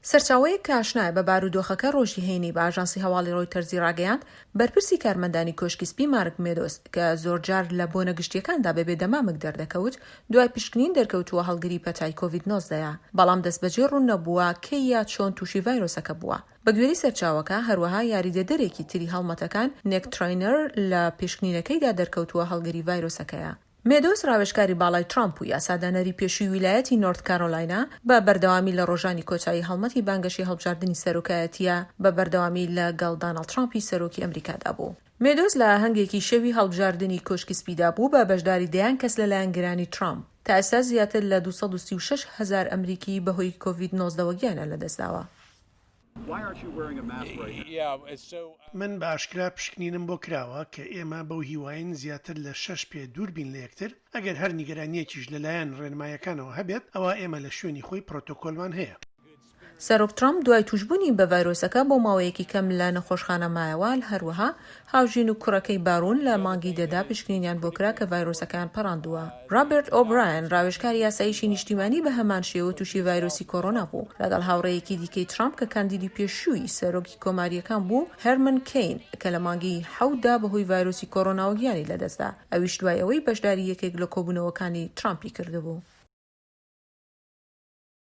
سەرچاوەیەک کە ئاشنایە بە بارودۆخەکە ڕۆژی هەینی بە ئاژانسی هەواڵی ڕۆیتەرزی ڕاگەیاند بەرپرسی کارمەندانی کۆشکی سپی مارک مێدۆس کە زۆرجار لە بۆنە گشتیەکاندا بەبێ دەمامک دەردەکەوت دوای پشکنین دەرکەوتوە هەڵگری پەتای کۆڤید19 بەڵام دەستبەجێ ڕوون نەبووە کەی یا چۆن تووشی ڤایرۆسەکە بووە. بە گوێرەی سەرچاوەکە هەروەها یاریدەدەرێکی تری هەڵمەتەکان نێکتراینەر لە پشکنینەکەیدا دەرکەوتوە هەڵگری ڤایرۆسەکەیە. مێدۆس ڕاوێژکاری باڵای ترامپ و یاسادانەری پێشووی ویلایەتی نۆرت کارۆلاینا بە بەردەوامی لە ڕۆژانی کۆتایی هەڵمەتی بانگەشەی هەڵبژاردنی سەرۆکایەتیە بە بەردەوامی لەگەڵ ترامپی سەرۆکی ئەمریکادا بوو. مێدۆس لە هەنگێکی شەوی هەڵبژاردنی کۆشکی سپیدا بوو بە بەشداری دەیان کەس لەلایەن گرانی ترامپ. تا ئێستا زیاتر لە 236,000 ئەمریکی بەهۆی کۆڤید19 گیانە لەدەستداوە. من بە ئاشکرا پشکنینم بۆ کراوە کە ئێمە بەو هیواین زیاتر لە 6 پێ دووربین لە یەکتر ئەگەر هەر نیگەرانیەکیش لەلایەن ڕێنمایەکانەوە هەبێت ئەوە ئێمە لە شوێنی خۆی پرۆتۆکۆلمان هەیە. سەرۆک ترامپ دوای توشبونی بە ڤایرۆسەکە بۆ ماوەیەکی کەم لە نەخۆشخانە مایەوە هەروەها هاوژین و کوڕەکەی بارون لە مانگی دەدا پشکنینیان بۆ کرا کە ڤایرۆسەکان پەڕاندووە. ڕابرت ئۆبرایەن ڕاوێژکاری یاساییشی نیشتیمانی بە هەمان شێوە تووشی ڤایرۆسی کۆڕۆنا بوو لەگەڵ هاوڕێیەکی دیکەی ترامپ کە کاندیدی پێشووی سەرۆکی کۆماریەکان بوو هەرمن کین کە لە مانگی 7دا بەهۆی ڤایرۆسی کۆڕۆناوە گیانی لەدەستدا ئەویش دوای ئەوەی بەشداری یەکێک لە کۆبوونەوەکانی ترامپی کردبوو.